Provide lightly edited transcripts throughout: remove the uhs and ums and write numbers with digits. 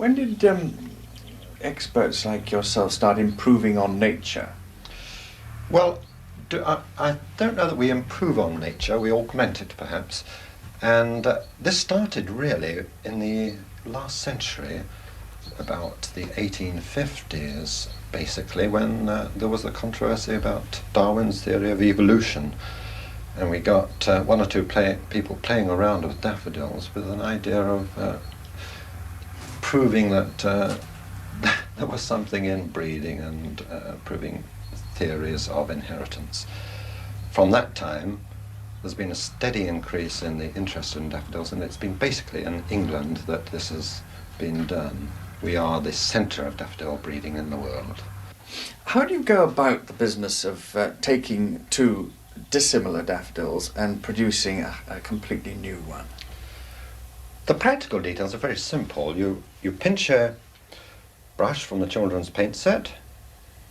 When did experts like yourself start improving on nature? Well, I don't know that we improve on nature, we augment it perhaps. And this started really in the last century, about the 1850s, basically, when there was a controversy about Darwin's theory of evolution. And we got one or two people playing around with daffodils with an idea of proving that there was something in breeding and proving theories of inheritance. From that time, there's been a steady increase in the interest in daffodils, and it's been basically in England that this has been done. We are the centre of daffodil breeding in the world. How do you go about the business of taking two dissimilar daffodils and producing a completely new one? The practical details are very simple. You pinch a brush from the children's paint set,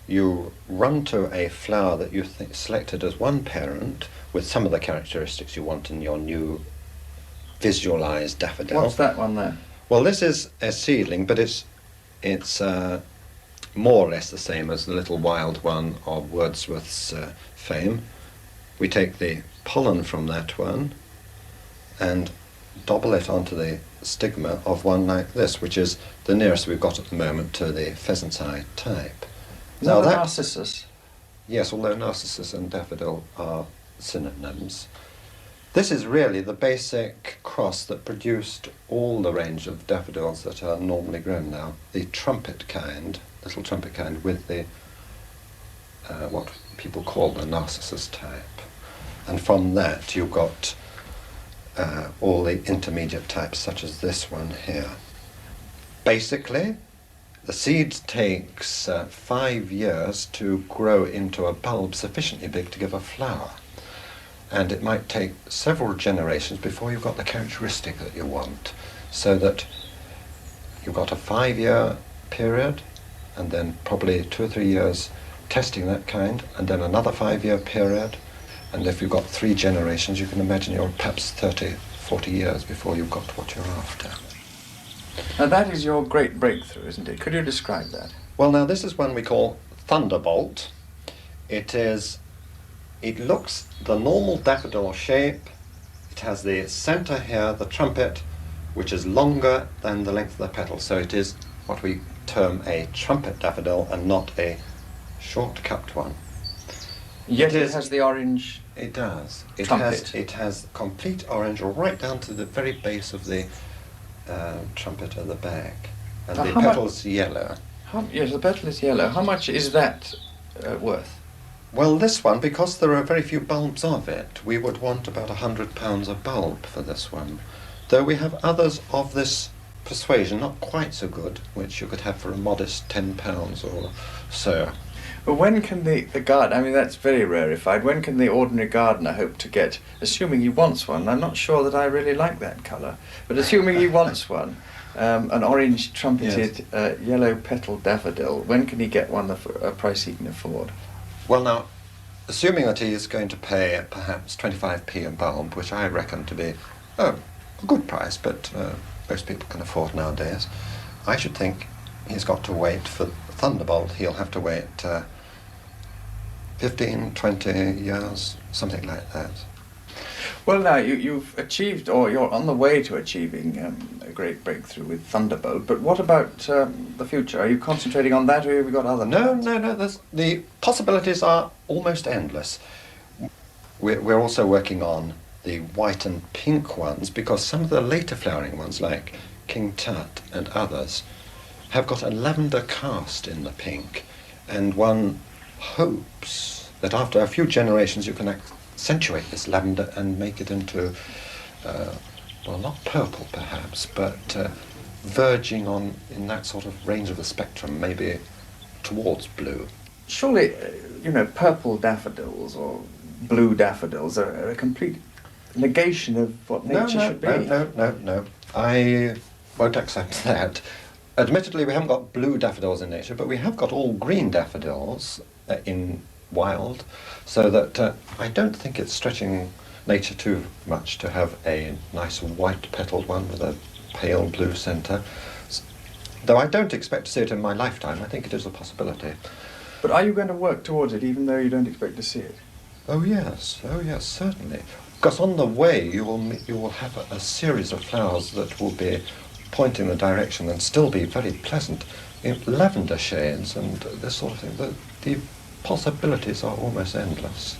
you run to a flower that you selected as one parent with some of the characteristics you want in your new visualized daffodil. What's that one there? Well, this is a seedling, but it's more or less the same as the little wild one of Wordsworth's fame. We take the pollen from that one and dobble it onto the stigma of one like this, which is the nearest we've got at the moment to the pheasant's eye type. Now that Narcissus. Yes, although Narcissus and daffodil are synonyms. This is really the basic cross that produced all the range of daffodils that are normally grown now. The trumpet kind, little trumpet kind, with the what people call the Narcissus type. And from that you've got all the intermediate types, such as this one here. Basically, the seed takes 5 years to grow into a bulb sufficiently big to give a flower. And it might take several generations before you've got the characteristic that you want. So that you've got a 5-year period, and then probably 2 or 3 years testing that kind, and then another 5-year period. And if you've got 3 generations, you can imagine you're perhaps 30, 40 years before you've got what you're after. Now that is your great breakthrough, isn't it? Could you describe that? Well, now this is one we call Thunderbolt. It looks the normal daffodil shape. It has the centre here, the trumpet, which is longer than the length of the petal. So it is what we term a trumpet daffodil and not a short-cupped one. Yet it has the orange. It does. Trumpet. It has complete orange right down to the very base of the trumpet at the back. And the petal's yellow. Yes, the petal is yellow. How much is that worth? Well, this one, because there are very few bulbs of it, we would want about £100 a bulb for this one. Though we have others of this persuasion, not quite so good, which you could have for a modest £10 or so. But when can the gardener, I mean that's very rarefied, when can the ordinary gardener hope to get, assuming he wants one, I'm not sure that I really like that colour, but assuming he wants one, an orange trumpeted yellow petal daffodil, when can he get one at a price he can afford? Well now, assuming that he is going to pay perhaps 25p a bulb, which I reckon to be a good price, but most people can afford nowadays, I should think he's got to wait for Thunderbolt. He'll have to wait 15, 20 years, something like that. Well now, you've achieved, or you're on the way to achieving a great breakthrough with Thunderbolt, but what about the future? Are you concentrating on that, or have you got other plans? No, the possibilities are almost endless. We're also working on the white and pink ones, because some of the later flowering ones, like King Tut and others, have got a lavender cast in the pink, and one hopes that after a few generations you can accentuate this lavender and make it into, well, not purple perhaps, but verging on in that sort of range of the spectrum, maybe towards blue. Surely, purple daffodils or blue daffodils are a complete negation of what nature should be. No. I won't accept that. Admittedly, we haven't got blue daffodils in nature, but we have got all green daffodils in wild, so that I don't think it's stretching nature too much to have a nice white petaled one with a pale blue centre. Though I don't expect to see it in my lifetime, I think it is a possibility. But are you going to work towards it even though you don't expect to see it? Oh yes, certainly. Because on the way you will have a series of flowers that will be pointing the direction and still be very pleasant, in lavender shades and this sort of thing. The possibilities are almost endless.